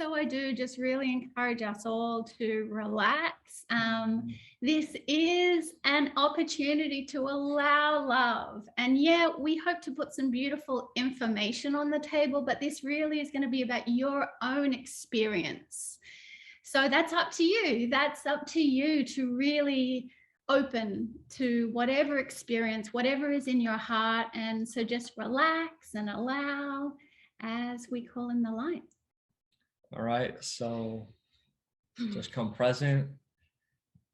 so I do just really encourage us all to relax. This is an opportunity to allow love. And yeah, we hope to put some beautiful information on the table, but this really is going to be about your own experience. So that's up to you. That's up to you to really open to whatever experience, whatever is in your heart. And so just relax and allow as we call in the light. All right, so just come present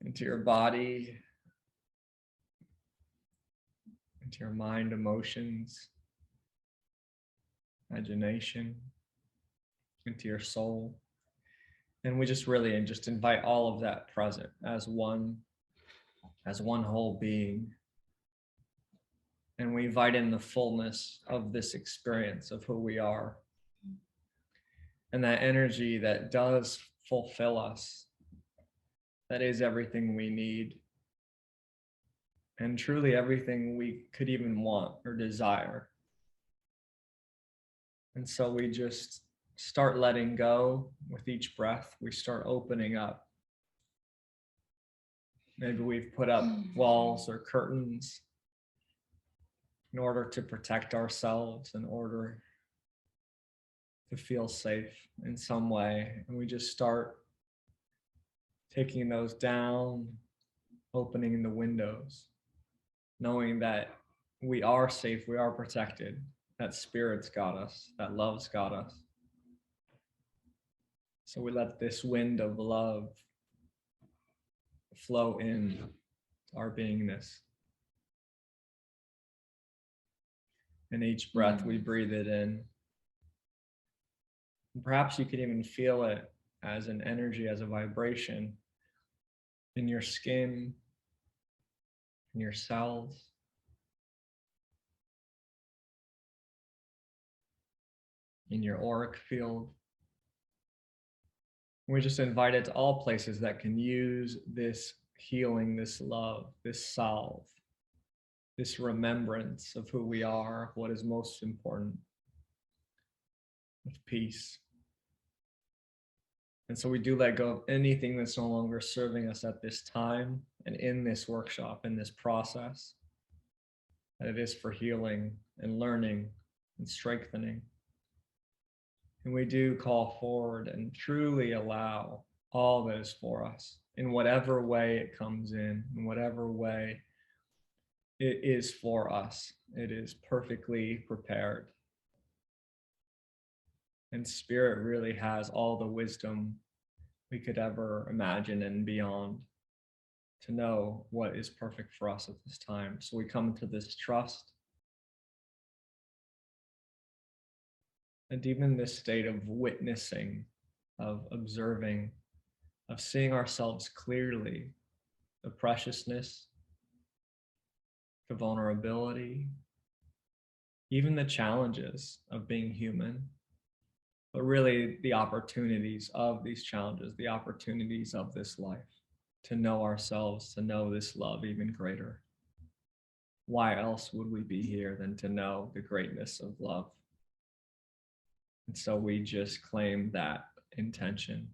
into your body, into your mind, emotions, imagination, into your soul. And we just really just invite all of that present as one whole being. And we invite in the fullness of this experience of who we are. And that energy that does fulfill us, that is everything we need. And truly everything we could even want or desire. And so we just start letting go with each breath. We start opening up. Maybe we've put up walls or curtains in order to protect ourselves, in order to feel safe in some way. And we just start taking those down, opening the windows, knowing that we are safe, we are protected, that Spirit's got us, that love's got us. So we let this wind of love flow in our beingness. And each breath we breathe it in. And perhaps you could even feel it as an energy, as a vibration in your skin, in your cells. In your auric field. We just invite it to all places that can use this healing, this love, this salve, this remembrance of who we are, what is most important, with peace. And so we do let go of anything that's no longer serving us at this time and in this workshop, in this process, that it is for healing and learning and strengthening. And we do call forward and truly allow all that is for us in whatever way it comes in whatever way it is for us. It is perfectly prepared. And Spirit really has all the wisdom we could ever imagine and beyond to know what is perfect for us at this time. So we come to this trust. And even this state of witnessing, of observing, of seeing ourselves clearly, the preciousness, the vulnerability, even the challenges of being human, but really the opportunities of these challenges, the opportunities of this life, to know ourselves, to know this love even greater. Why else would we be here than to know the greatness of love? And so we just claim that intention.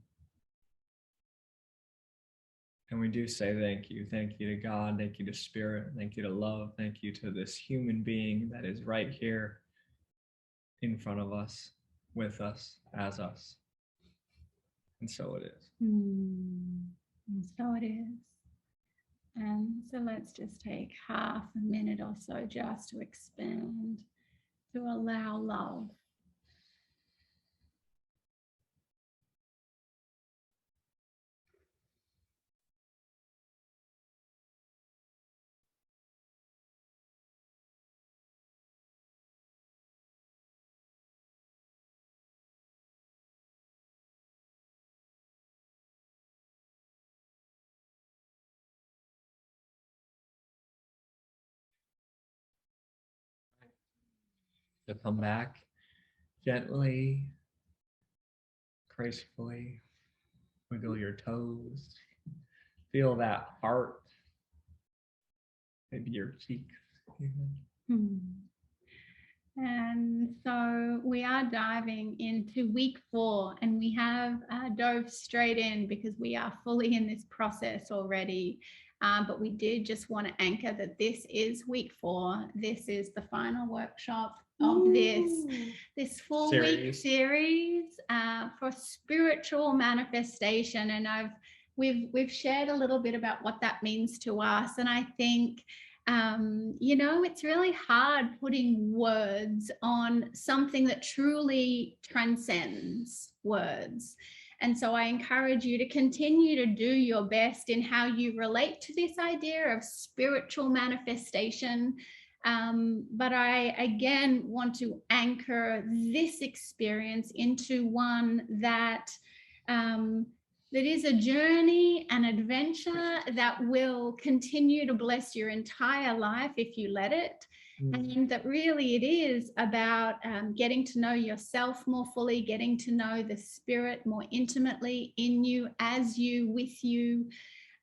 And we do say thank you. Thank you to God. Thank you to Spirit. Thank you to love. Thank you to this human being that is right here in front of us, with us, as us. And so it is. And so it is. And so let's just take half a minute or so just to expand, to allow love. So come back gently, gracefully, wiggle your toes, feel that heart, maybe your cheeks. And so we are diving into week 4, and we have dove straight in because we are fully in this process already. But we did just want to anchor that this is week 4. This is the final workshop of this 4-week series for spiritual manifestation. And we've shared a little bit about what that means to us. And I think it's really hard putting words on something that truly transcends words. And so I encourage you to continue to do your best in how you relate to this idea of spiritual manifestation. But I, again, want to anchor this experience into one that that is a journey, an adventure that will continue to bless your entire life if you let it. And that really it is about getting to know yourself more fully, getting to know the spirit more intimately in you, as you, with you.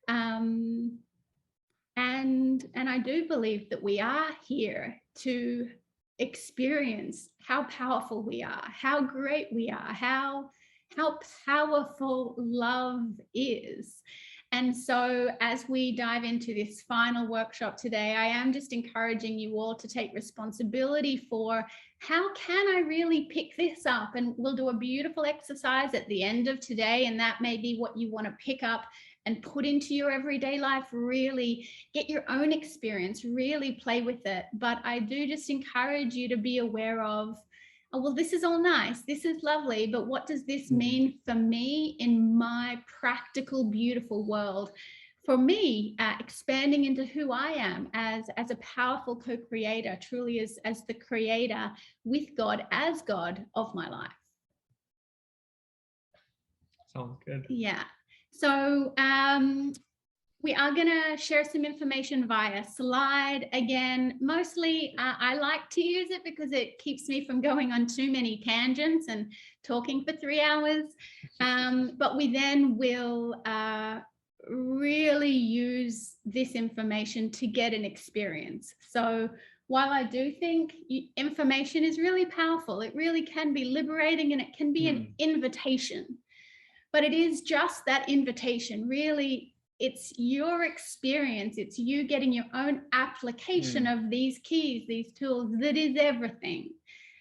And I do believe that we are here to experience how powerful we are, how great we are, how powerful love is. And so as we dive into this final workshop today, I am just encouraging you all to take responsibility for how can I really pick this up? And we'll do a beautiful exercise at the end of today, and that may be what you want to pick up and put into your everyday life. Really get your own experience, really play with it. But I do just encourage you to be aware of, oh, well, this is all nice, this is lovely, but what does this mean for me in my practical, beautiful world? For me, expanding into who I am as a powerful co-creator, truly as the creator with God, as God of my life. Sounds good. Yeah. So we are going to share some information via slide. Again, mostly I like to use it because it keeps me from going on too many tangents and talking for 3 hours. But we then will really use this information to get an experience. So while I do think information is really powerful, it really can be liberating, and it can be an invitation. But it is just that invitation. Really, it's your experience. It's you getting your own application of these keys, these tools, that is everything.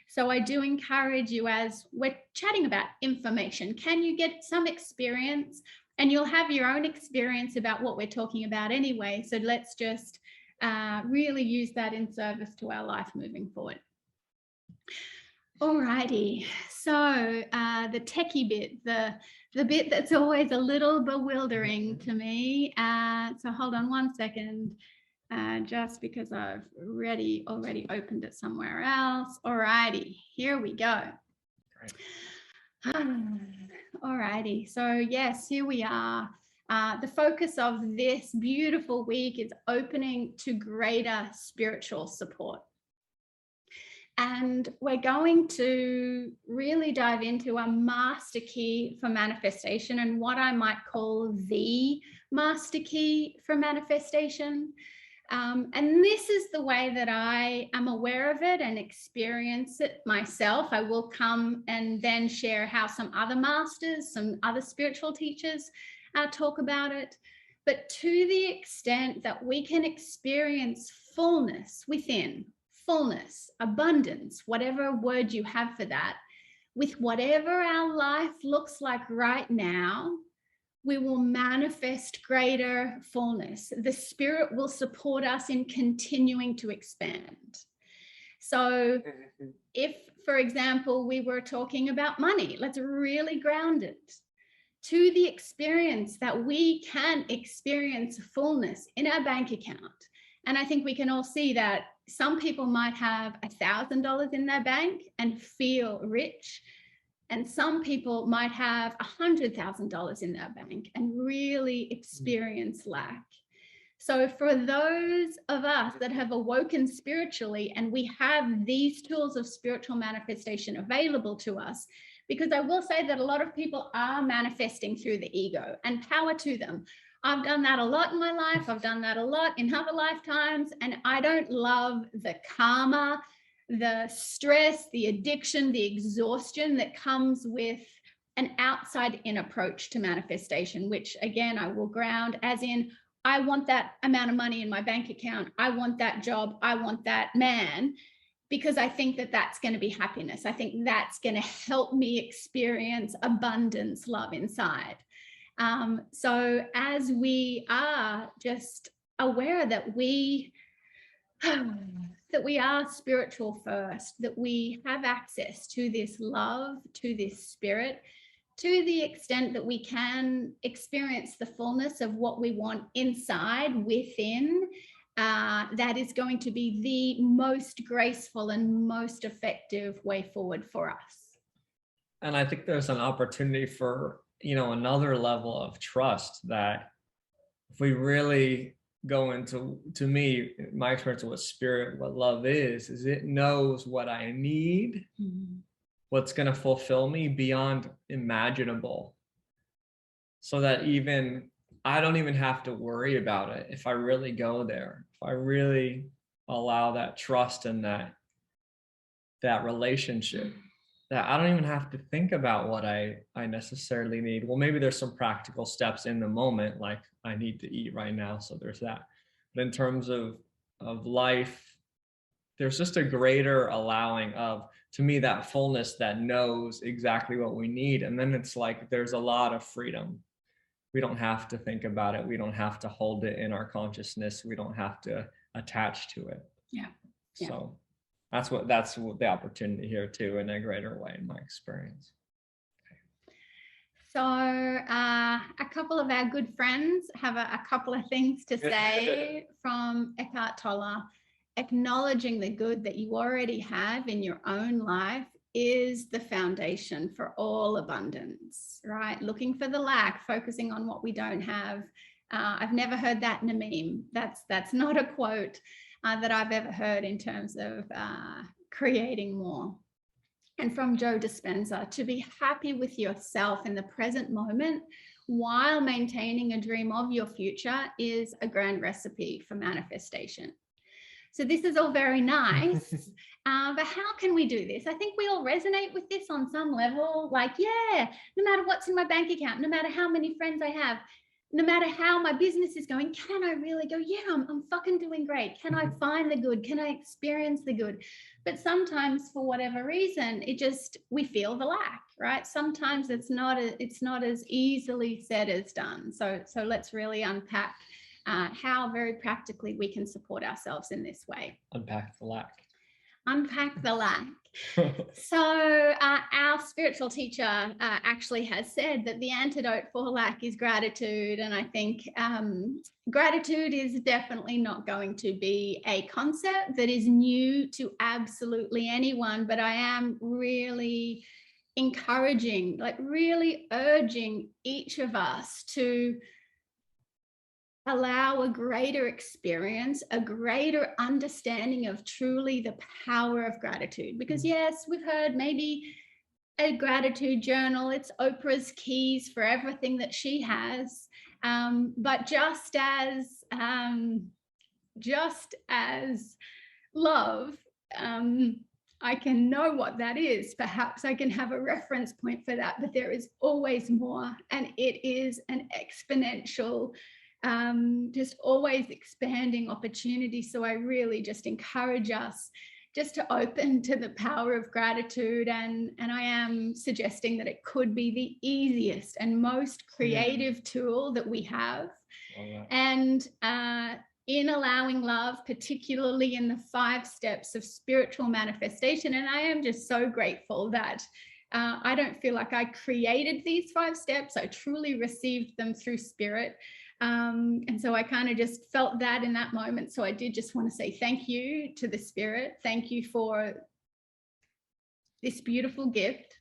So I do encourage you, as we're chatting about information, can you get some experience? And you'll have your own experience about what we're talking about anyway. So let's just really use that in service to our life moving forward. Alrighty, so the techie bit, the bit that's always a little bewildering to me. So hold on one second, just because I've already opened it somewhere else. Alrighty, here we go. Great. Alrighty, so yes, here we are. The focus of this beautiful week is opening to greater spiritual support. And we're going to really dive into a master key for manifestation, and what I might call the master key for manifestation. And this is the way that I am aware of it and experience it myself. I will come and then share how some other masters, some other spiritual teachers talk about it. But to the extent that we can experience fullness within, fullness, abundance, whatever word you have for that, with whatever our life looks like right now, we will manifest greater fullness. The spirit will support us in continuing to expand. So if, for example, we were talking about money, let's really ground it to the experience that we can experience fullness in our bank account. And I think we can all see that some people might have $1,000 in their bank and feel rich, and some people might have $100,000 in their bank and really experience lack. So for those of us that have awoken spiritually, and we have these tools of spiritual manifestation available to us, because I will say that a lot of people are manifesting through the ego, and power to them. I've done that a lot in my life. I've done that a lot in other lifetimes, and I don't love the karma the stress, the addiction, the exhaustion that comes with an outside-in approach to manifestation, which again, I will ground as in, I want that amount of money in my bank account. I want that job. I want that man, because I think that that's going to be happiness. I think that's going to help me experience abundance, love inside. So as we are just aware that we are spiritual first, that we have access to this love, to this spirit, to the extent that we can experience the fullness of what we want inside, within, that is going to be the most graceful and most effective way forward for us. And I think there's an opportunity for, another level of trust, that if we really go into, to me, my experience of what spirit, what love is it knows what I need, what's going to fulfill me beyond imaginable, so that even I don't even have to worry about it if I really go there, if I really allow that trust and that relationship, that I don't even have to think about what I necessarily need. Well, maybe there's some practical steps in the moment, like I need to eat right now, so there's that. But in terms of life, there's just a greater allowing of, to me, that fullness that knows exactly what we need. And then it's like there's a lot of freedom. We don't have to think about it. We don't have to hold it in our consciousness. We don't have to attach to it. Yeah. So that's what the opportunity here too, in a greater way, in my experience. So a couple of our good friends have a couple of things to say from Eckhart Tolle. Acknowledging the good that you already have in your own life is the foundation for all abundance, right? Looking for the lack, focusing on what we don't have. I've never heard that in a meme. That's not a quote that I've ever heard in terms of creating more. And from Joe Dispenza, to be happy with yourself in the present moment while maintaining a dream of your future is a grand recipe for manifestation. So this is all very nice, but how can we do this? I think we all resonate with this on some level. Like, yeah, no matter what's in my bank account, no matter how many friends I have, no matter how my business is going, can I really go, yeah, I'm fucking doing great. Can I find the good? Can I experience the good? But sometimes for whatever reason, we feel the lack, right? Sometimes it's not as easily said as done. So let's really unpack how very practically we can support ourselves in this way. Unpack the lack. Unpack the lack. So our spiritual teacher actually has said that the antidote for lack is gratitude. And I think gratitude is definitely not going to be a concept that is new to absolutely anyone, but I am really encouraging, like really urging each of us to allow a greater experience, a greater understanding of truly the power of gratitude. Because yes, we've heard maybe a gratitude journal, it's Oprah's keys for everything that she has. But just as love, I can know what that is. Perhaps I can have a reference point for that, but there is always more, and it is an exponential, just always expanding opportunity. So I really just encourage us just to open to the power of gratitude. And I am suggesting that it could be the easiest and most creative tool that we have. And in Allowing Love, particularly in the 5 steps of spiritual manifestation, and I am just so grateful that I don't feel like I created these 5 steps. I truly received them through spirit. And so I kind of just felt that in that moment. So I did just want to say thank you to the spirit. Thank you for this beautiful gift.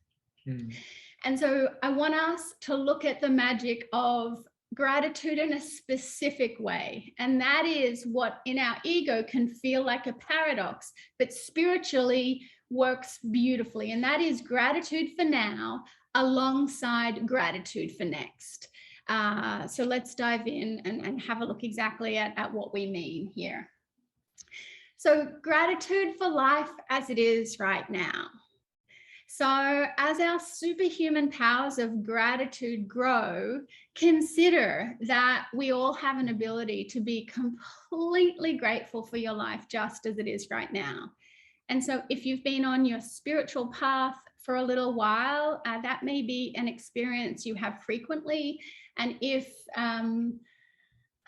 And so I want us to look at the magic of gratitude in a specific way. And that is what in our ego can feel like a paradox, but spiritually works beautifully. And that is gratitude for now alongside gratitude for next. So let's dive in and have a look exactly at what we mean here. So gratitude for life as it is right now. So as our superhuman powers of gratitude grow, consider that we all have an ability to be completely grateful for your life just as it is right now. And so if you've been on your spiritual path for a little while, that may be an experience you have frequently. And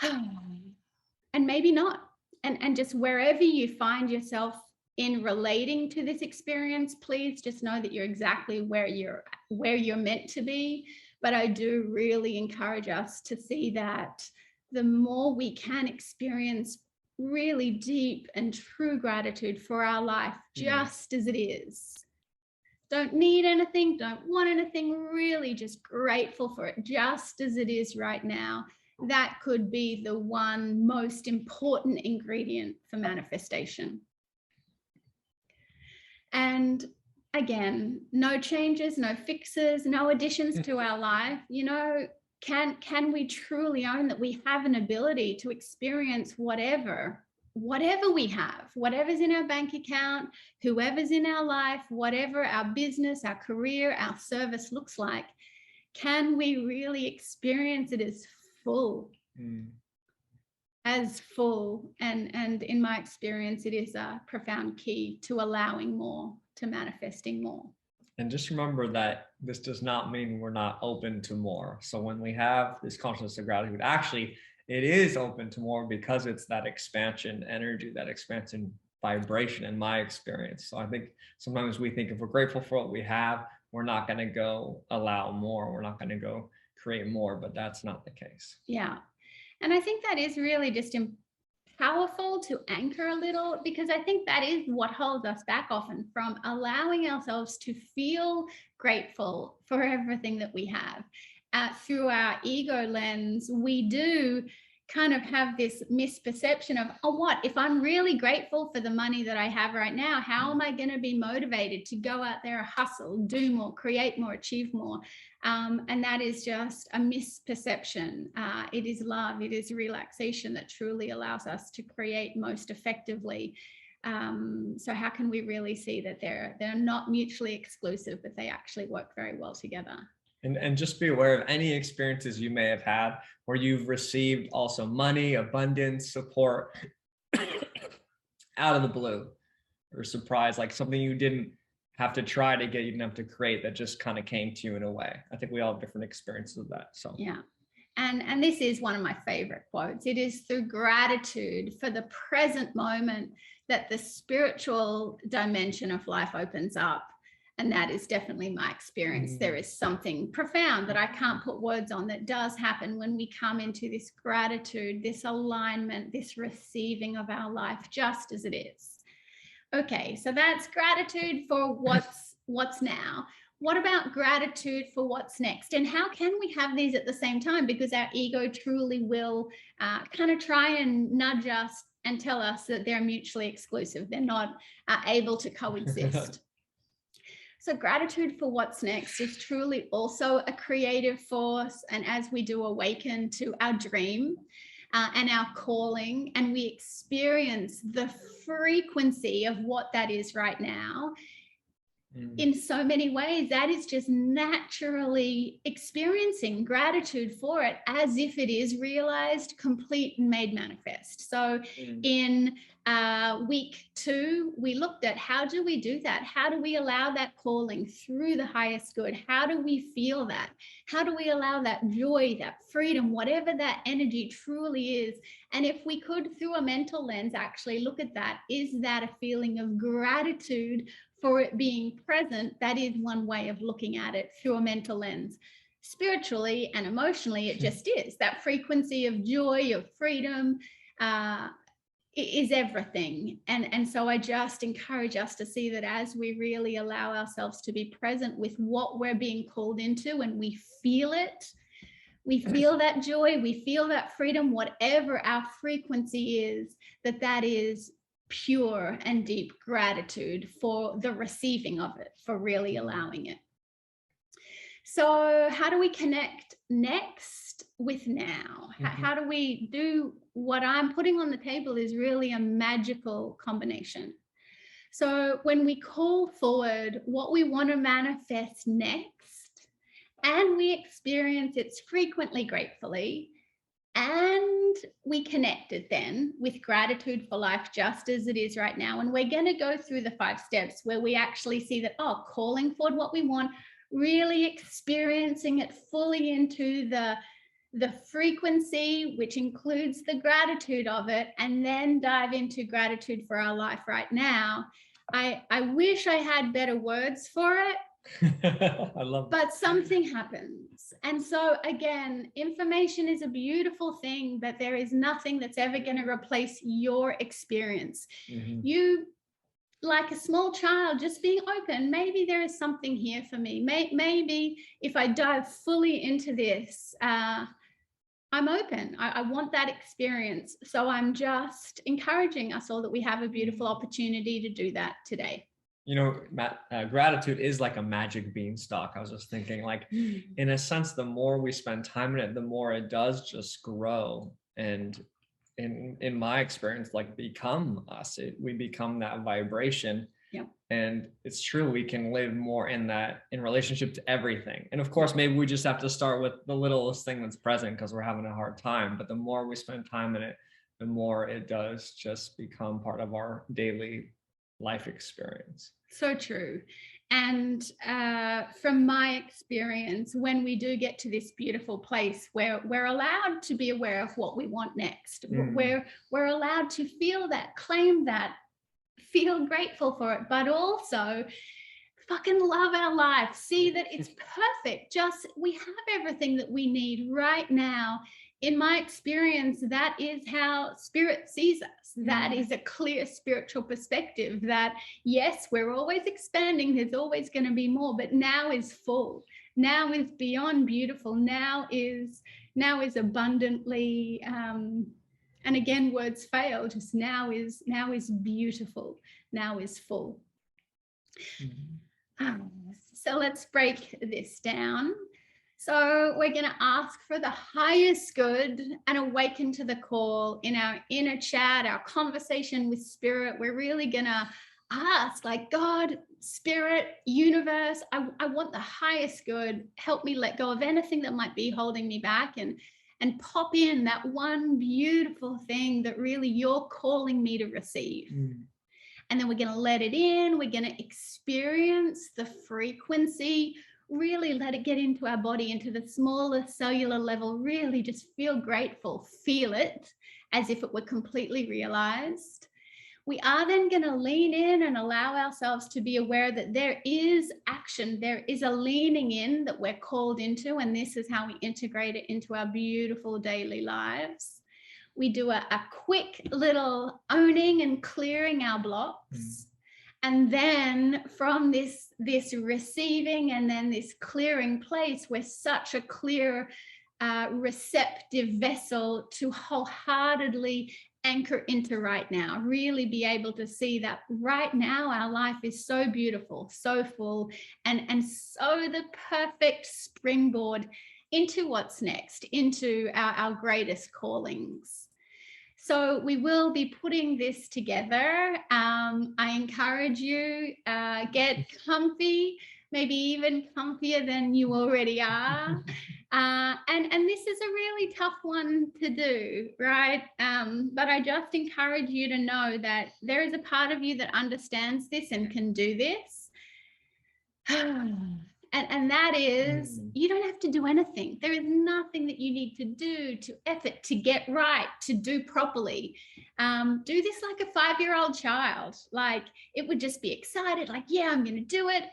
and maybe not. And just wherever you find yourself in relating to this experience, please just know that you're exactly where you're meant to be. But I do really encourage us to see that the more we can experience really deep and true gratitude for our life just as it is. Don't need anything, don't want anything, really just grateful for it just as it is right now. That could be the one most important ingredient for manifestation. And again, no changes, no fixes, no additions to our life. You know, can we truly own that we have an ability to experience whatever we have, whatever's in our bank account, whoever's in our life, whatever our business, our career, our service looks like? Can we really experience it as full? As full. And in my experience, it is a profound key to allowing more, to manifesting more. And just remember that this does not mean we're not open to more. So when we have this consciousness of gratitude, actually it is open to more because it's that expansion energy, that expansion vibration in my experience. So I think sometimes we think if we're grateful for what we have, we're not going to go allow more. We're not going to go create more, but that's not the case. Yeah. And I think that is really just powerful to anchor a little, because I think that is what holds us back often from allowing ourselves to feel grateful for everything that we have. Through our ego lens, we do kind of have this misperception of, oh, what if I'm really grateful for the money that I have right now, how am I going to be motivated to go out there, hustle, do more, create more, achieve more? And that is just a misperception. It is love, it is relaxation that truly allows us to create most effectively. So how can we really see that they're not mutually exclusive, but they actually work very well together? And just be aware of any experiences you may have had where you've received also money, abundance, support out of the blue, or surprise, like something you didn't have to try to get, you didn't have to create, that just kind of came to you in a way. I think we all have different experiences of that. So yeah. And this is one of my favorite quotes. It is through gratitude for the present moment that the spiritual dimension of life opens up. And that is definitely my experience. There is something profound that I can't put words on that does happen when we come into this gratitude, this alignment, this receiving of our life just as it is. Okay, so that's gratitude for what's now. What about gratitude for what's next? And how can we have these at the same time? Because our ego truly will kind of try and nudge us and tell us that they're mutually exclusive. They're not able to coexist. So gratitude for what's next is truly also a creative force. And as we do awaken to our dream and our calling, and we experience the frequency of what that is right now, in so many ways, that is just naturally experiencing gratitude for it as if it is realized, complete, and made manifest. So in week 2, we looked at how do we do that? How do we allow that calling through the highest good? How do we feel that? How do we allow that joy, that freedom, whatever that energy truly is? And if we could, through a mental lens, actually look at that, is that a feeling of gratitude for it being present? That is one way of looking at it through a mental lens. Spiritually and emotionally, it just is. That frequency of joy, of freedom, is everything. And so I just encourage us to see that as we really allow ourselves to be present with what we're being called into, and we feel it, we feel that joy, we feel that freedom, whatever our frequency is, that is pure and deep gratitude for the receiving of it, for really allowing it. So how do we connect next with now? How do we do what I'm putting on the table is really a magical combination. So when we call forward what we want to manifest next, and we experience it frequently gratefully, and we connect it then with gratitude for life just as it is right now. And we're going to go through the 5 steps where we actually see that, calling forward what we want, really experiencing it fully into the frequency, which includes the gratitude of it, and then dive into gratitude for our life right now. I wish I had better words for it. I love that. But something happens. And so again, information is a beautiful thing, but there is nothing that's ever going to replace your experience. You, like a small child, just being open. Maybe there is something here for me. Maybe if I dive fully into this, I'm open. I want that experience. So I'm just encouraging us all that we have a beautiful opportunity to do that today. You know, Matt, gratitude is like a magic beanstalk. I was just thinking, like, in a sense, the more we spend time in it, the more it does just grow. And in my experience, like, become us. We become that vibration. Yep. And it's true, we can live more in that, in relationship to everything. And of course, maybe we just have to start with the littlest thing that's present because we're having a hard time. But the more we spend time in it, the more it does just become part of our daily life experience. So true. And from my experience, when we do get to this beautiful place where we're allowed to be aware of what we want next, where we're allowed to feel that, claim that, feel grateful for it, but also fucking love our life, see that it's perfect. Just, we have everything that we need right now. In my experience, that is how spirit sees us. That is a clear spiritual perspective that, yes, we're always expanding. There's always going to be more, but now is full. Now is beyond beautiful. Now is abundantly, and again, words fail. Just now is beautiful. Now is full. So let's break this down. So we're going to ask for the highest good and awaken to the call in our inner chat, our conversation with spirit. We're really going to ask, like, God, spirit, universe, I want the highest good. Help me let go of anything that might be holding me back, and pop in that one beautiful thing that really you're calling me to receive. And then we're going to let it in. We're going to experience the frequency, really let it get into our body, into the smallest cellular level, really just feel grateful, feel it as if it were completely realized. We are then going to lean in and allow ourselves to be aware that there is action, there is a leaning in that we're called into, and this is how we integrate it into our beautiful daily lives. We do a quick little owning and clearing our blocks. And then from this receiving and then this clearing place, we're such a clear, receptive vessel to wholeheartedly anchor into right now, really be able to see that right now our life is so beautiful, so full, and so the perfect springboard into what's next, into our greatest callings. So we will be putting this together. I encourage you, get comfy, maybe even comfier than you already are. And this is a really tough one to do, right? But I just encourage you to know that there is a part of you that understands this and can do this. And that is, you don't have to do anything. There is nothing that you need to do, to effort, to get right, to do properly. Do this like a 5-year-old child. Like, it would just be excited, like, yeah, I'm going to do it.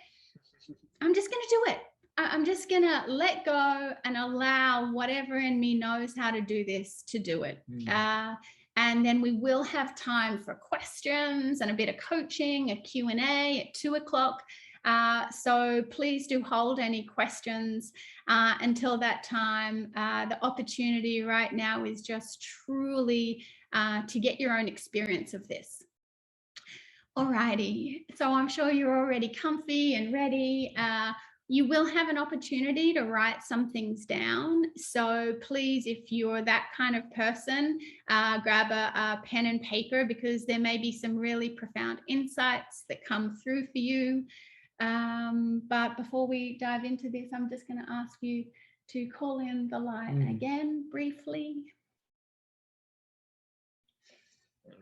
I'm just going to do it. I'm just going to let go and allow whatever in me knows how to do this to do it. And then we will have time for questions and a bit of coaching, a Q&A at 2:00. So please do hold any questions until that time. The opportunity right now is just truly to get your own experience of this. Alrighty, so I'm sure you're already comfy and ready. You will have an opportunity to write some things down. So please, if you're that kind of person, grab a pen and paper, because there may be some really profound insights that come through for you. But before we dive into this, I'm just going to ask you to call in the light again briefly.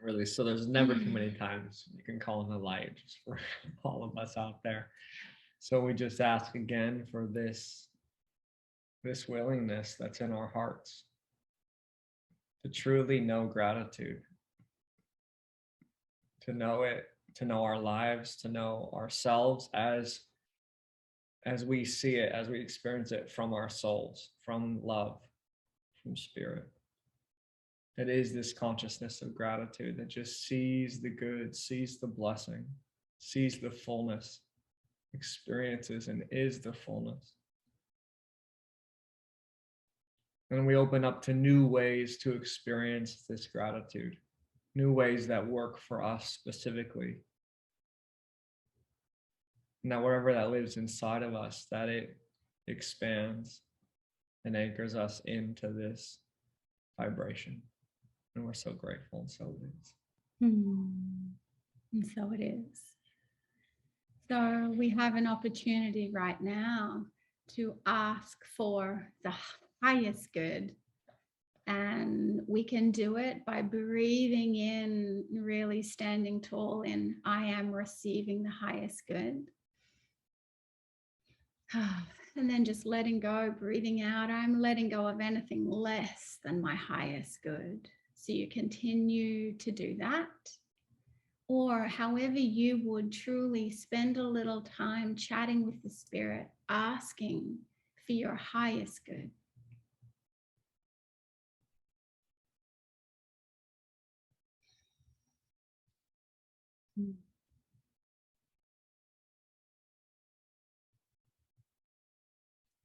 Really, so there's never too many times you can call in the light, just for all of us out there. So we just ask again for this willingness that's in our hearts to truly know gratitude, to know it, to know our lives, to know ourselves as we see it, as we experience it from our souls, from love, from spirit. It is this consciousness of gratitude that just sees the good, sees the blessing, sees the fullness, experiences and is the fullness. And we open up to new ways to experience this gratitude, new ways that work for us specifically. And that wherever that lives inside of us, that it expands and anchors us into this vibration. And we're so grateful, and so it is. And so it is. So we have an opportunity right now to ask for the highest good. And we can do it by breathing in, really standing tall in, I am receiving the highest good. And then just letting go, breathing out, I'm letting go of anything less than my highest good. So you continue to do that. Or however you would truly spend a little time chatting with the spirit, asking for your highest good.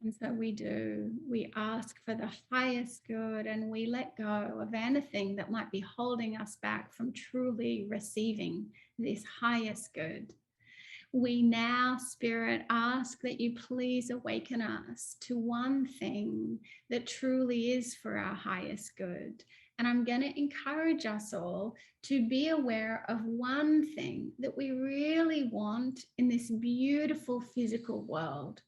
And so we ask for the highest good, and we let go of anything that might be holding us back from truly receiving this highest good. We now, Spirit, ask that you please awaken us to one thing that truly is for our highest good. And I'm going to encourage us all to be aware of one thing that we really want in this beautiful physical world,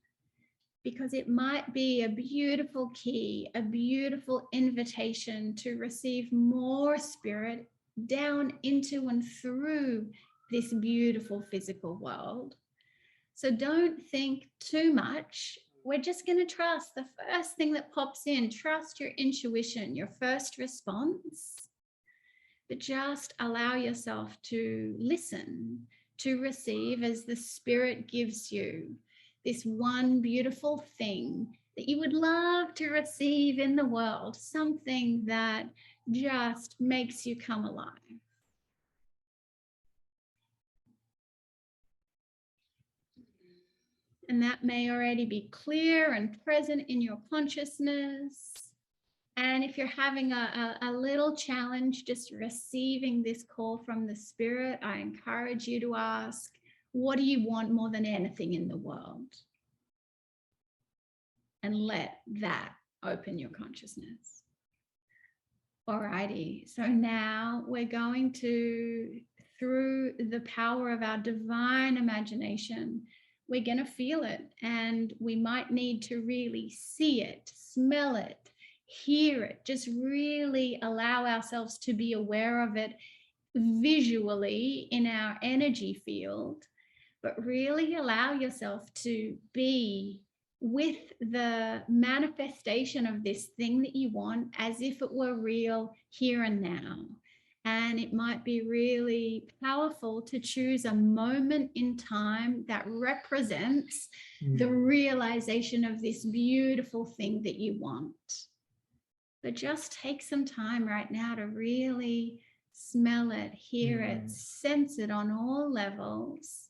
because it might be a beautiful key, a beautiful invitation to receive more spirit down into and through this beautiful physical world. So don't think too much. We're just going to trust the first thing that pops in. Trust your intuition, your first response. But just allow yourself to listen, to receive as the spirit gives you this one beautiful thing that you would love to receive in the world, something that just makes you come alive. And that may already be clear and present in your consciousness. And if you're having a little challenge just receiving this call from the spirit, I encourage you to ask, what do you want more than anything in the world? And let that open your consciousness. Alrighty, so now we're going to, through the power of our divine imagination, we're going to feel it, and we might need to really see it, smell it, hear it, just really allow ourselves to be aware of it visually in our energy field, but really allow yourself to be with the manifestation of this thing that you want as if it were real here and now. And it might be really powerful to choose a moment in time that represents the realization of this beautiful thing that you want. But just take some time right now to really smell it, hear it, sense it on all levels.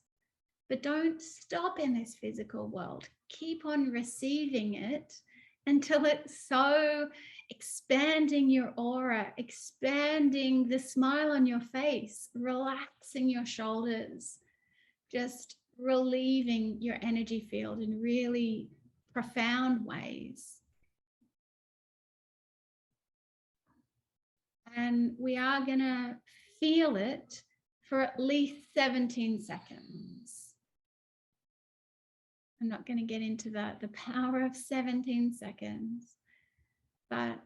But don't stop in this physical world. Keep on receiving it until it's so expanding your aura, expanding the smile on your face, relaxing your shoulders, just relieving your energy field in really profound ways. And we are going to feel it for at least 17 seconds. I'm not going to get into the power of 17 seconds, but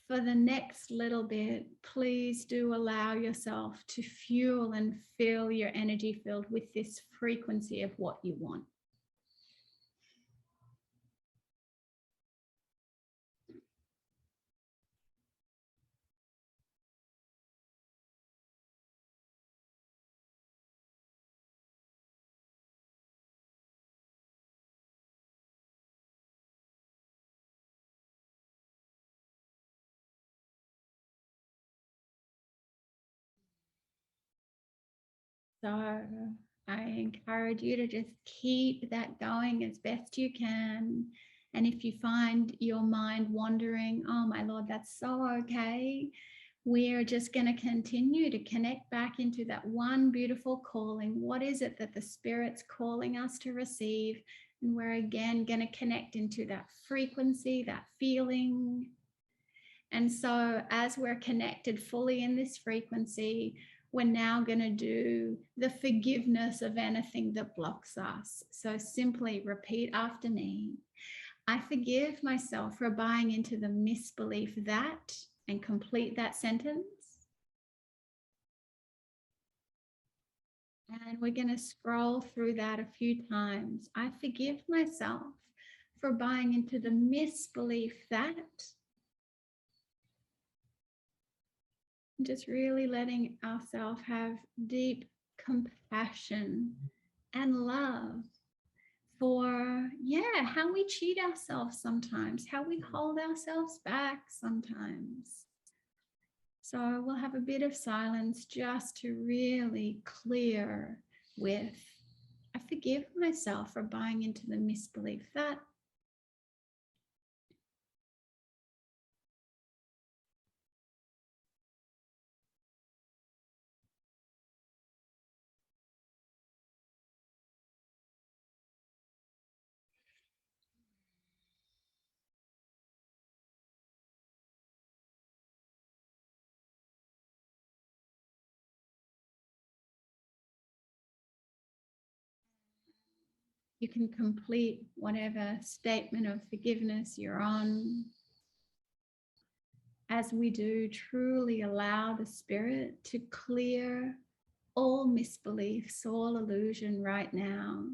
for the next little bit, please do allow yourself to fuel and fill your energy field with this frequency of what you want. So I encourage you to just keep that going as best you can. And if you find your mind wandering, oh my Lord, that's so okay. We're just going to continue to connect back into that one beautiful calling. What is it that the Spirit's calling us to receive? And we're again going to connect into that frequency, that feeling. And so as we're connected fully in this frequency, we're now going to do the forgiveness of anything that blocks us. So simply repeat after me. I forgive myself for buying into the misbelief that, and complete that sentence. And we're going to scroll through that a few times. I forgive myself for buying into the misbelief that. Just really letting ourselves have deep compassion and love for, how we cheat ourselves sometimes, how we hold ourselves back sometimes. So we'll have a bit of silence just to really clear with, I forgive myself for buying into the misbelief that. You can complete whatever statement of forgiveness you're on. As we do, truly allow the Spirit to clear all misbeliefs, all illusion right now,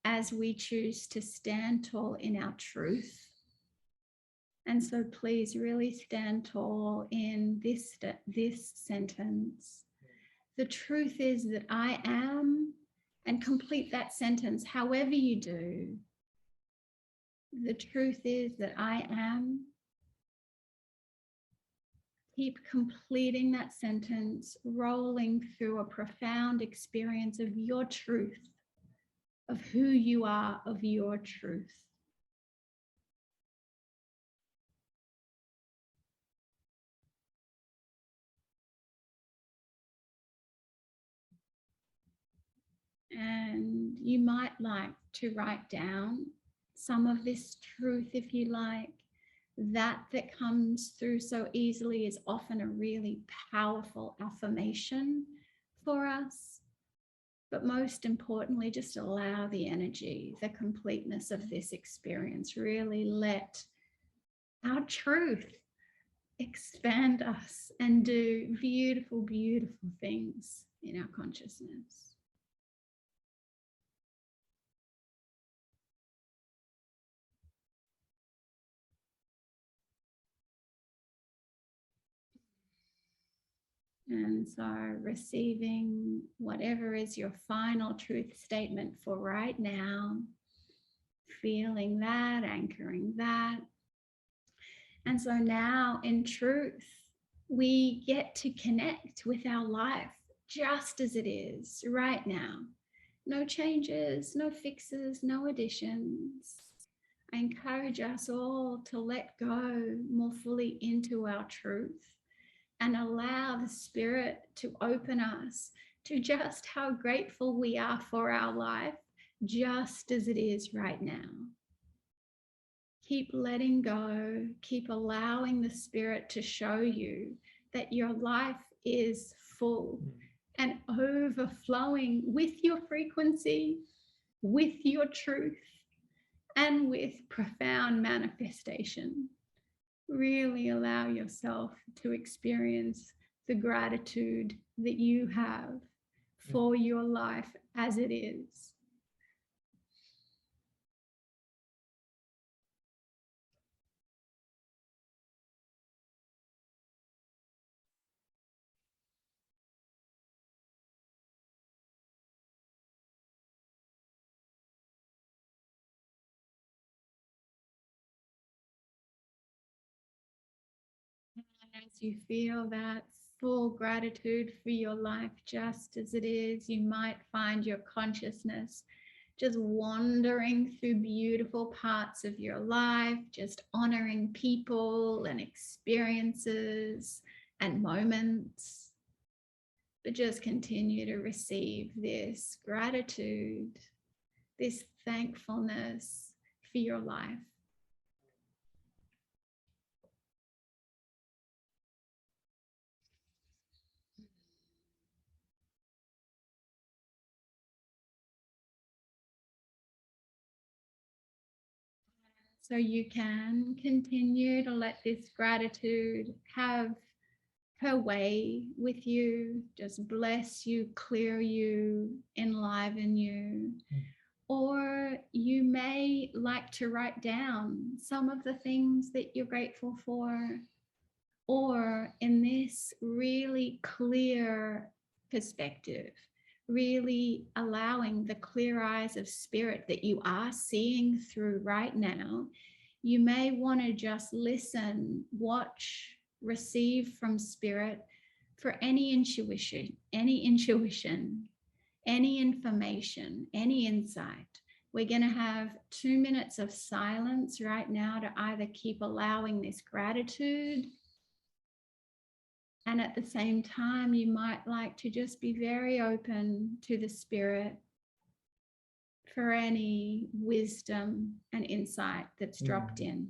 as we choose to stand tall in our truth. And so please really stand tall in this sentence. The truth is that I am, and complete that sentence however you do. The truth is that I am. Keep completing that sentence, rolling through a profound experience of your truth, of who you are, of your truth. And you might like to write down some of this truth if you like. That comes through so easily is often a really powerful affirmation for us. But most importantly, just allow the energy, the completeness of this experience. Really let our truth expand us and do beautiful, beautiful things in our consciousness. And so receiving whatever is your final truth statement for right now, feeling that, anchoring that. And so now in truth, we get to connect with our life just as it is right now. No changes, no fixes, no additions. I encourage us all to let go more fully into our truth and allow the Spirit to open us to just how grateful we are for our life just as it is right now. Keep letting go, keep allowing the Spirit to show you that your life is full and overflowing with your frequency, with your truth, and with profound manifestation. Really allow yourself to experience the gratitude that you have for your life as it is. As you feel that full gratitude for your life just as it is, you might find your consciousness just wandering through beautiful parts of your life, just honoring people and experiences and moments. But just continue to receive this gratitude, this thankfulness for your life. So you can continue to let this gratitude have her way with you, just bless you, clear you, enliven you. Or you may like to write down some of the things that you're grateful for, or in this really clear perspective, really allowing the clear eyes of spirit that you are seeing through right now, you may want to just listen, watch, receive from spirit for any intuition, any information, any insight. We're going to have 2 minutes of silence right now to either keep allowing this gratitude, and at the same time, you might like to just be very open to the spirit for any wisdom and insight that's dropped in.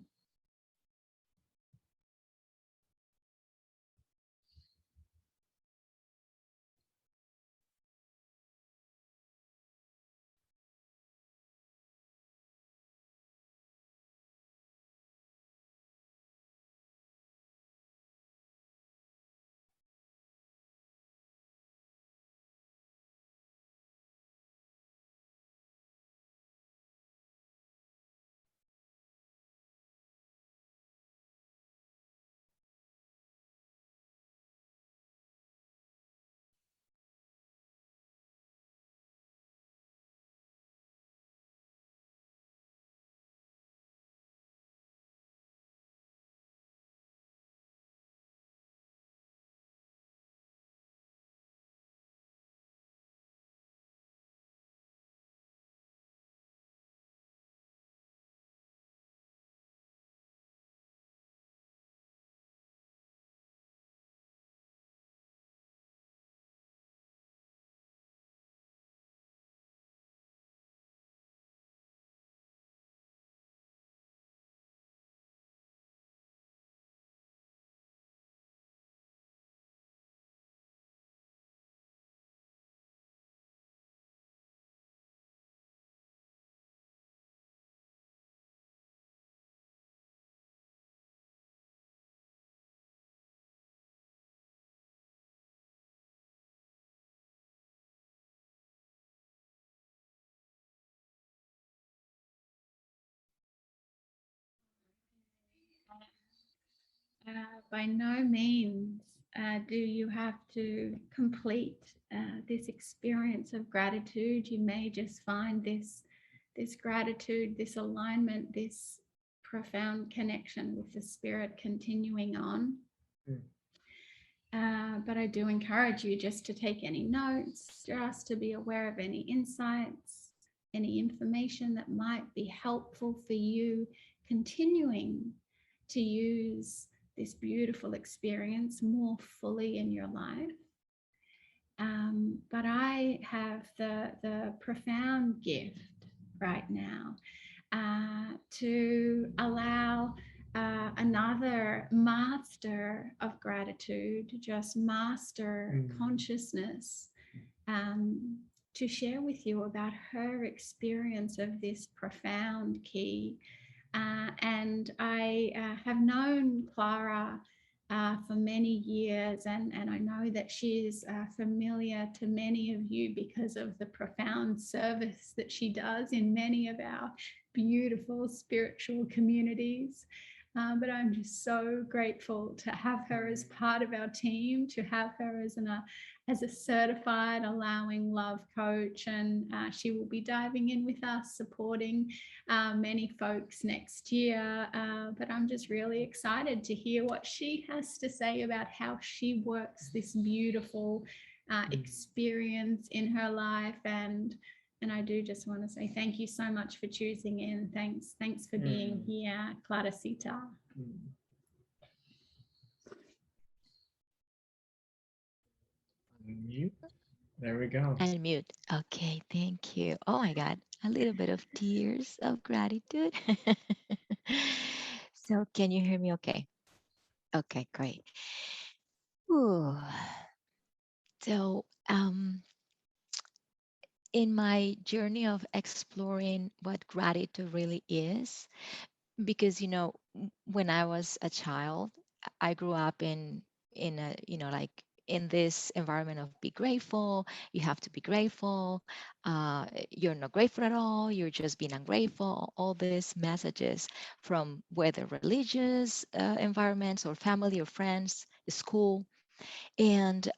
By no means do you have to complete this experience of gratitude. You may just find this gratitude, this alignment, this profound connection with the spirit continuing on. But I do encourage you just to take any notes, just to be aware of any insights, any information that might be helpful for you continuing to use this beautiful experience more fully in your life. But I have the profound gift right now, to allow another master of gratitude, just master consciousness, um, to share with you about her experience of this profound key. And I have known Clara for many years, and I know that she is familiar to many of you because of the profound service that she does in many of our beautiful spiritual communities. But I'm just so grateful to have her as part of our team, to have her as a certified Allowing.Love coach, and she will be diving in with us, supporting many folks next year. But I'm just really excited to hear what she has to say about how she works this beautiful experience in her life. And I do just want to say thank you so much for choosing in. Thanks for being here, Clara Sita. Mute. There we go. Unmute. Okay, thank you. Oh my God, a little bit of tears of gratitude. So, can you hear me okay? Okay, great. Ooh. So, in my journey of exploring what gratitude really is, because when I was a child, I grew up in a like in this environment of be grateful. You have to be grateful. You're not grateful at all. You're just being ungrateful. All these messages from whether religious environments or family or friends, school, and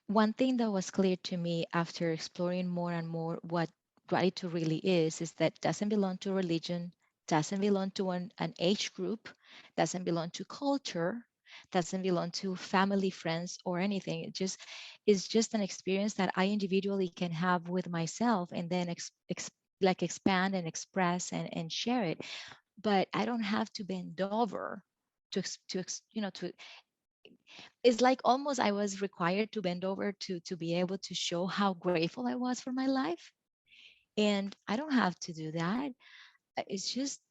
one thing that was clear to me after exploring more and more what gratitude really is that it doesn't belong to religion, doesn't belong to an age group, doesn't belong to culture, doesn't belong to family, friends, or anything. It just is just an experience that I individually can have with myself and then like expand and express and share it. But I don't have to bend over to it's like almost I was required to bend over to be able to show how grateful I was for my life. And I don't have to do that. It's just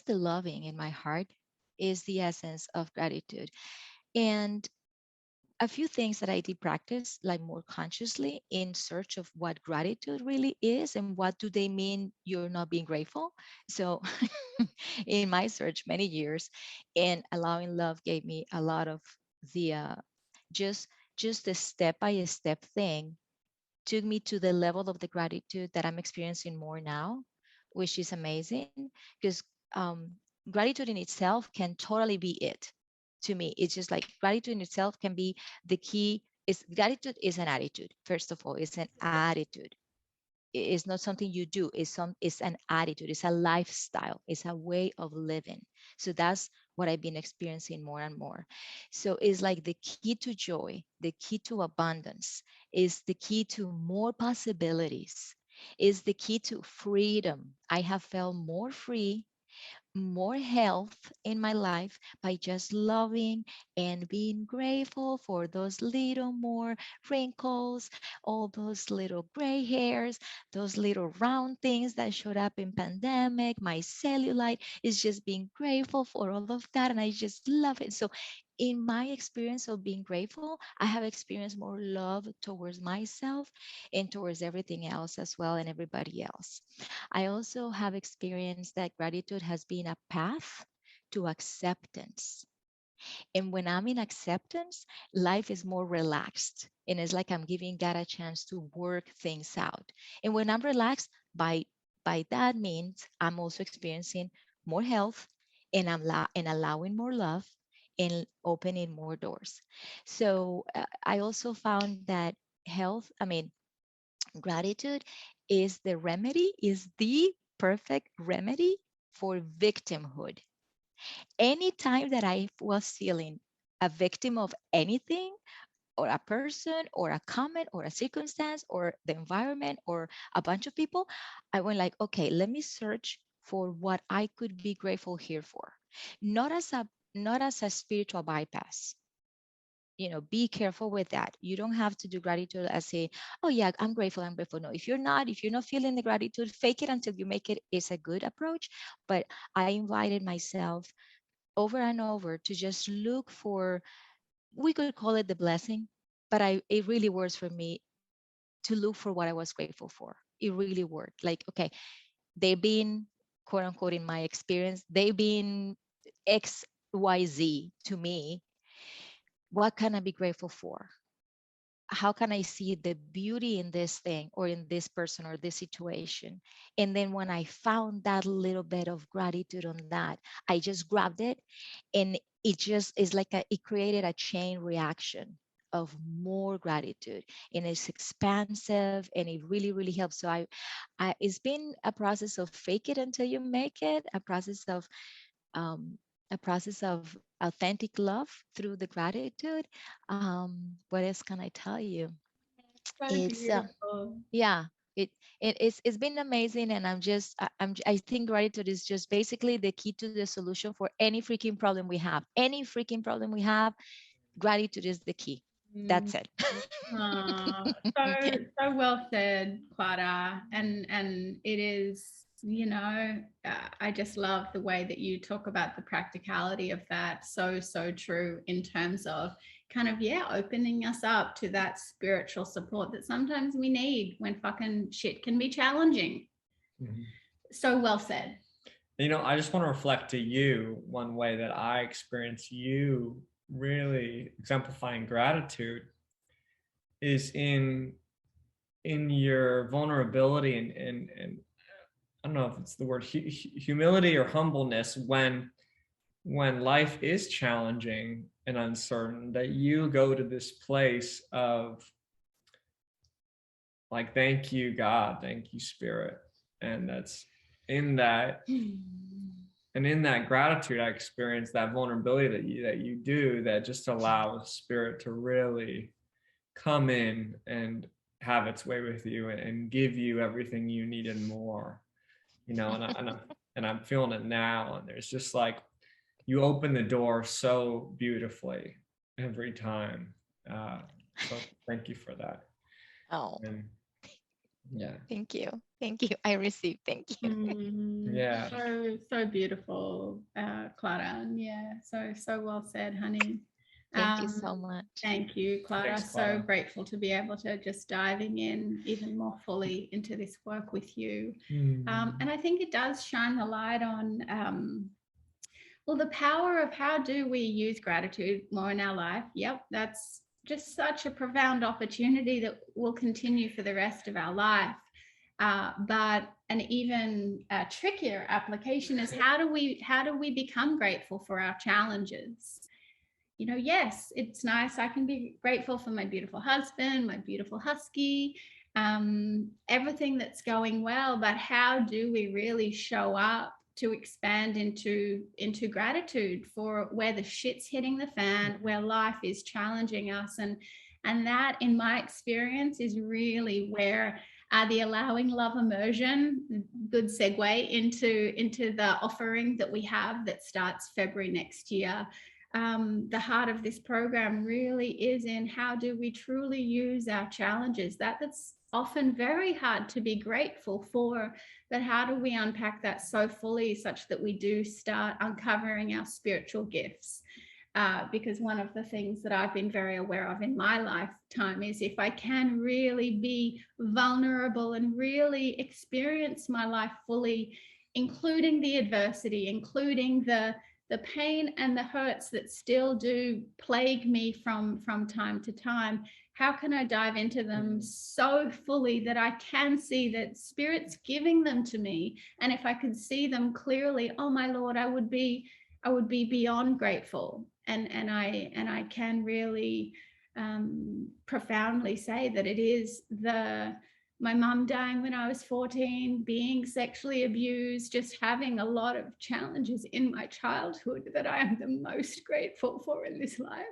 the loving in my heart is the essence of gratitude. And a few things that I did practice like more consciously in search of what gratitude really is and what do they mean you're not being grateful. So in my search many years, and Allowing.Love gave me a lot of the just just the step by step thing took me to the level of the gratitude that I'm experiencing more now, which is amazing because gratitude in itself can totally be it. To me, it's just like gratitude in itself can be the key. Is gratitude is an attitude. First of all, it's an attitude. It's not something you do. It's an attitude. It's a lifestyle. It's a way of living. So that's what I've been experiencing more and more. So it's like the key to joy, the key to abundance, is the key to more possibilities, is the key to freedom. I have felt more free, more health in my life by just loving and being grateful for those little more wrinkles, all those little gray hairs, those little round things that showed up in pandemic, my cellulite is just being grateful for all of that. And I just love it. So in my experience of being grateful, I have experienced more love towards myself and towards everything else as well and everybody else. I also have experienced that gratitude has been a path to acceptance. And when I'm in acceptance, life is more relaxed. And it's like I'm giving God a chance to work things out. And when I'm relaxed, by that means I'm also experiencing more health and and allowing more love and opening more doors. So I also found that gratitude is the perfect remedy for victimhood. Anytime that I was feeling a victim of anything, or a person, or a comment, or a circumstance, or the environment, or a bunch of people, I went like, okay, let me search for what I could be grateful here for. Not as a not as a spiritual bypass, be careful with that. You don't have to do gratitude as a, oh yeah, I'm grateful, I'm grateful. No, if you're not feeling the gratitude, fake it until you make it is a good approach. But I invited myself over and over to just look for, we could call it the blessing, but it really works for me to look for what I was grateful for. It really worked. Like, okay, they've been, quote unquote, in my experience, they've been XYZ to me. What can I be grateful for? How can I see the beauty in this thing or in this person or this situation? And then when I found that little bit of gratitude on that, I just grabbed it, and it just is like it created a chain reaction of more gratitude, and it's expansive, and it really, really helps. So it's been a process of fake it until you make it, um, a process of authentic love through the gratitude. What else can I tell you? So It's beautiful. yeah, it's been amazing, and I think gratitude is just basically the key to the solution for any freaking problem we have. Any freaking problem we have, gratitude is the key. That's Mm. it. So well said, Clara. And it is, I just love the way that you talk about the practicality of that. So true in terms of kind of, yeah, opening us up to that spiritual support that sometimes we need when fucking shit can be challenging. Mhm. So well said. I just want to reflect to you one way that I experience you really exemplifying gratitude is in your vulnerability and I don't know if it's the word humility or humbleness when life is challenging and uncertain, that you go to this place of like, thank you, God, thank you, Spirit. And that's in that, and in that gratitude, I experience that vulnerability that you do, that just allows Spirit to really come in and have its way with you and give you everything you need and more. And I'm feeling it now. And there's just like, you open the door so beautifully every time. So thank you for that. Oh, And yeah, thank you. Thank you. I received. Thank you. yeah. So beautiful, Clara. And yeah, so well said, honey. Thank you so much. Thank you, Clara. Thanks, Clara. So grateful to be able to just diving in even more fully into this work with you. And I think it does shine the light on, well, the power of how do we use gratitude more in our life. Yep, that's just such a profound opportunity that will continue for the rest of our life. But an even trickier application is how do we become grateful for our challenges? Yes, it's nice. I can be grateful for my beautiful husband, my beautiful husky, everything that's going well. But how do we really show up to expand into gratitude for where the shit's hitting the fan, where life is challenging us? And that, in my experience, is really where the Allowing Love immersion, good segue into the offering that we have that starts February next year. The heart of this program really is in how do we truly use our challenges. That's often very hard to be grateful for, but how do we unpack that so fully such that we do start uncovering our spiritual gifts? Because one of the things that I've been very aware of in my lifetime is if I can really be vulnerable and really experience my life fully, including the adversity, including the pain and the hurts that still do plague me from time to time, how can I dive into them so fully that I can see that Spirit's giving them to me? And if I could see them clearly, oh my Lord, I would be beyond grateful. And I can really profoundly say that it is my mum dying when I was 14, being sexually abused, just having a lot of challenges in my childhood that I am the most grateful for in this life.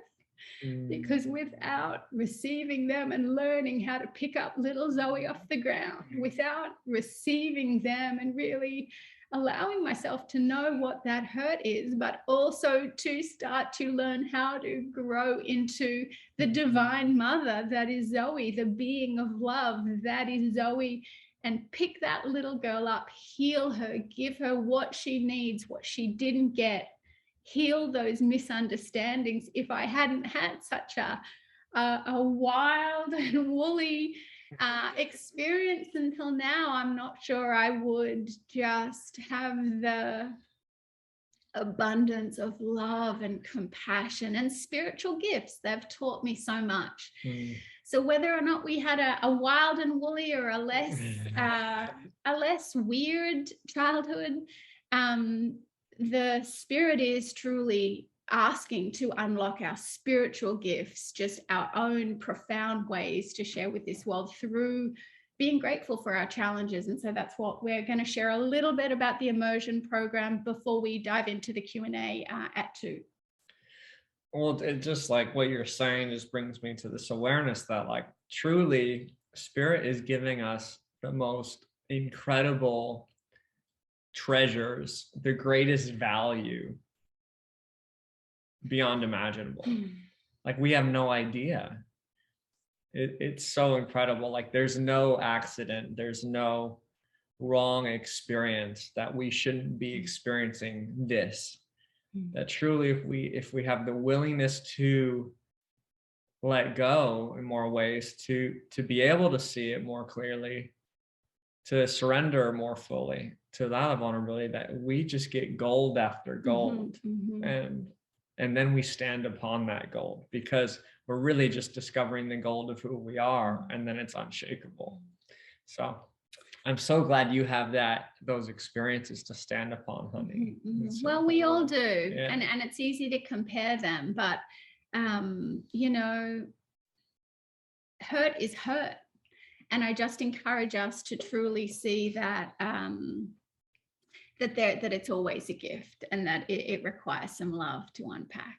Because without receiving them and learning how to pick up little Zoe off the ground, without receiving them and really allowing myself to know what that hurt is, but also to start to learn how to grow into the divine mother that is Zoe, the being of love that is Zoe, and pick that little girl up, heal her, give her what she needs, what she didn't get, heal those misunderstandings. If I hadn't had such a wild and woolly experience until now, I'm not sure I would just have the abundance of love and compassion and spiritual gifts. They've taught me so much. So whether or not we had a wild and woolly or a less weird childhood, the spirit is truly asking to unlock our spiritual gifts, just our own profound ways to share with this world through being grateful for our challenges. And so that's what we're going to share a little bit about the immersion program before we dive into the Q&A at 2. Well, it just like what you're saying just brings me to this awareness that like truly spirit is giving us the most incredible treasures, the greatest value beyond imaginable. Like we have no idea. It's so incredible. Like there's no accident, there's no wrong experience that we shouldn't be experiencing this. That truly if we have the willingness to let go in more ways, to be able to see it more clearly, to surrender more fully to that vulnerability, that we just get gold after gold. And then we stand upon that gold, because we're really just discovering the gold of who we are, and then it's unshakable. So I'm so glad you have those experiences to stand upon, honey. So well, we all do. Yeah. And it's easy to compare them, but you know, hurt is hurt. And I just encourage us to truly see that that it's always a gift, and that it requires some love to unpack.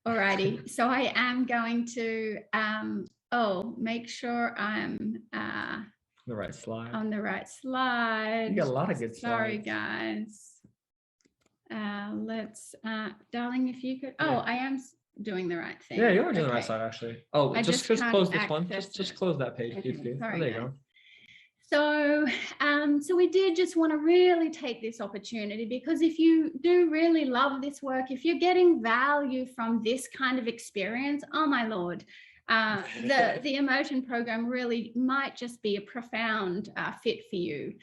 Alrighty, so I am going to make sure I'm the right slide. on the right slide. You got a lot of good Sorry, slides. guys. Let's, darling, if you could. Yeah. Oh, I am doing the right thing. Yeah, you are doing the right Okay. side actually. Oh, I just just close can't this one. access Just it. close that page. Okay, Oh, sorry, there you guys. go. So we did just want to really take this opportunity, because if you do really love this work, if you're getting value from this kind of experience, oh my Lord, the immersion program really might just be a profound fit for you.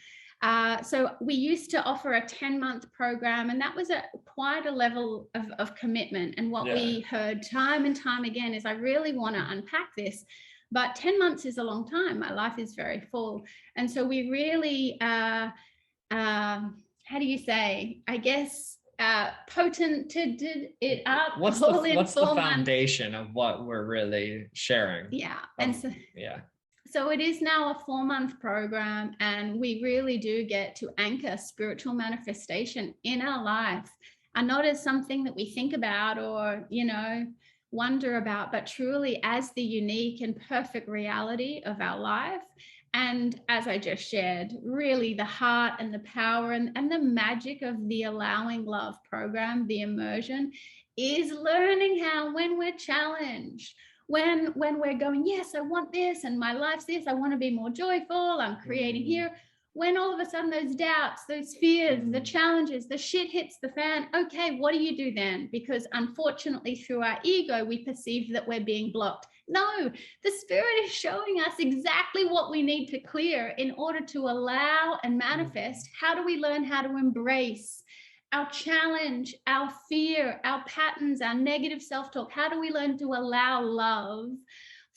So we used to offer a 10-month program, and that was quite a level of commitment. And what we heard time and time again is, I really want to unpack this, but 10 months is a long time. My life is very full. And so we really, how do you say, I guess, potented it up. What's the foundation of what we're really sharing? Yeah. And so it is now a 4-month program, and we really do get to anchor spiritual manifestation in our life, and not as something that we think about or, you know, wonder about, but truly as the unique and perfect reality of our life. And as I just shared, really the heart and the power and the magic of the Allowing.Love program, the immersion, is learning how, when we're challenged, when we're going, yes, I want this, and my life's this, I want to be more joyful, I'm creating here. When all of a sudden those doubts, those fears, the challenges, the shit hits the fan, okay, what do you do then? Because unfortunately, through our ego, we perceive that we're being blocked. No, the spirit is showing us exactly what we need to clear in order to allow and manifest. How do we learn how to embrace our challenge, our fear, our patterns, our negative self-talk? How do we learn to allow love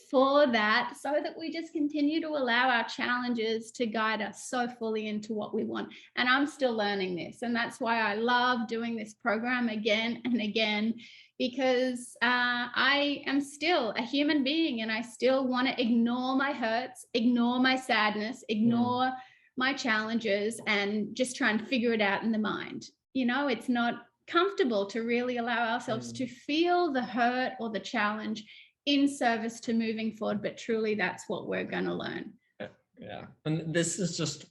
for that, so that we just continue to allow our challenges to guide us so fully into what we want? And I'm still learning this, and that's why I love doing this program again and again, because I am still a human being, and I still want to ignore my hurts, ignore my sadness, ignore my challenges, and just try and figure it out in the mind. You know, it's not comfortable to really allow ourselves to feel the hurt or the challenge in service to moving forward, but truly that's what we're going to learn. Yeah. And this is just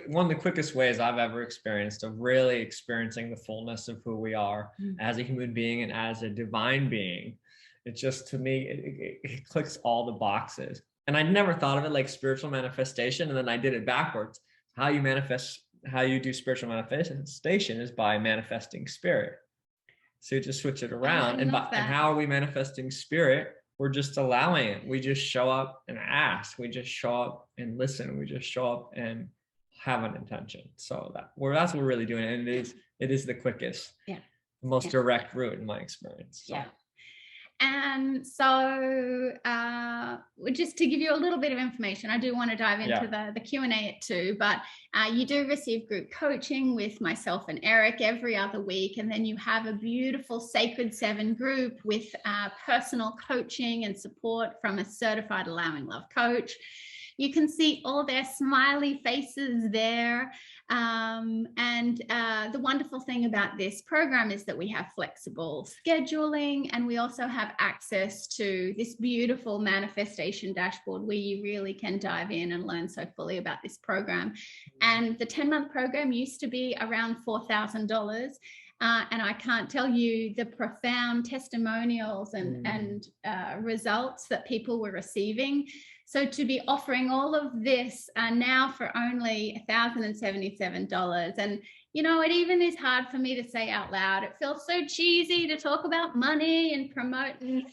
one of the quickest ways I've ever experienced of really experiencing the fullness of who we are as a human being and as a divine being. It's just, to me, it clicks all the boxes. And I never thought of it like spiritual manifestation. And then I did it backwards. How you do spiritual manifestation is by manifesting spirit. So you just switch it around. And how are we manifesting spirit? We're just allowing it. We just show up and ask. We just show up and listen. We just show up and have an intention. So that's what we're really doing. And it is the quickest, the most direct route in my experience. So. Yeah. And so just to give you a little bit of information, I do want to dive into the Q&A at 2, but you do receive group coaching with myself and Eric every other week. And then you have a beautiful Sacred 7 group with personal coaching and support from a certified Allowing Love coach. You can see all their smiley faces there. And the wonderful thing about this program is that we have flexible scheduling, and we also have access to this beautiful manifestation dashboard where you really can dive in and learn so fully about this program. And the 10-month program used to be around $4,000. And I can't tell you the profound testimonials and results that people were receiving. So to be offering all of this now for only $1,077. And, you know, it even is hard for me to say out loud. It feels so cheesy to talk about money and promote and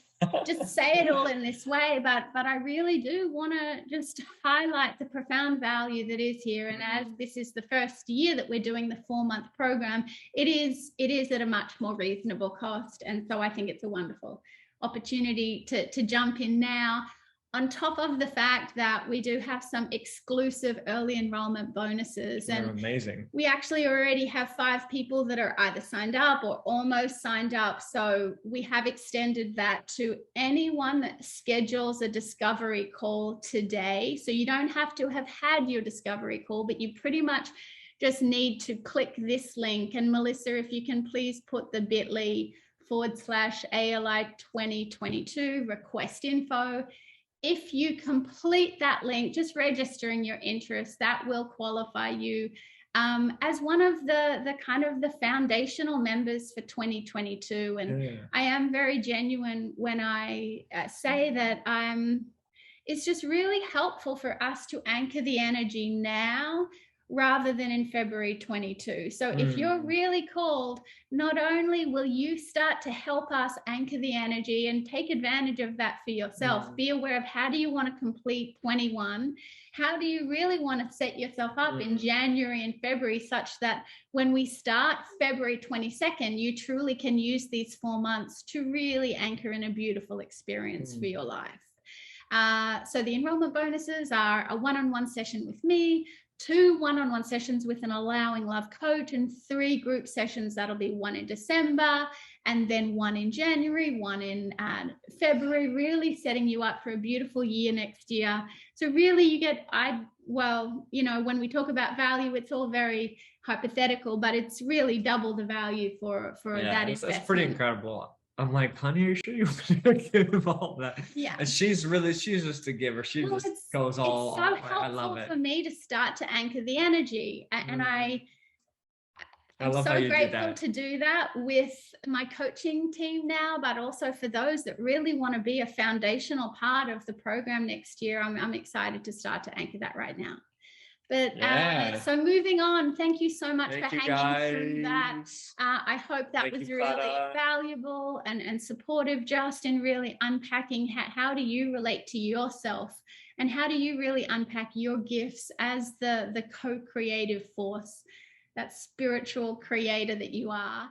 just say it all in this way. But I really do want to just highlight the profound value that is here. And as this is the first year that we're doing the 4-month program, it is at a much more reasonable cost. And so I think it's a wonderful opportunity to jump in now. On top of the fact that we do have some exclusive early enrollment bonuses. They're and amazing. We actually already have 5 people that are either signed up or almost signed up. So we have extended that to anyone that schedules a discovery call today. So you don't have to have had your discovery call, but you pretty much just need to click this link. And Melissa, if you can please put the bit.ly/ALI 2022 request info. If you complete that link, just registering your interest, that will qualify you as one of the kind of the foundational members for 2022. And I am very genuine when I say that it's just really helpful for us to anchor the energy now rather than in February 22. So if you're really called, not only will you start to help us anchor the energy and take advantage of that for yourself, be aware of how do you want to complete 21, how do you really want to set yourself up in January and February such that when we start February 22nd, you truly can use these 4 months to really anchor in a beautiful experience for your life. So the enrollment bonuses are a one-on-one session with me, 2 one-on-one sessions with an Allowing Love coach, and 3 group sessions. That'll be 1 in December, and then 1 in January, 1 in February, really setting you up for a beautiful year next year. So really you get, you know, when we talk about value, it's all very hypothetical, but it's really double the value for that investment. It's pretty incredible. I'm like, honey, are you sure you want to give all that? Yeah. And she's just a giver. She just goes all. It's so helpful I love it. for me to start to anchor the energy, and I'm love how so you grateful to do that with my coaching team now, but also for those that really want to be a foundational part of the program next year. I'm excited to start to anchor that right now. But so moving on, thank you so much for hanging through that. I hope that was really valuable and supportive, just in really unpacking how do you relate to yourself, and how do you really unpack your gifts as the co-creative force, that spiritual creator that you are.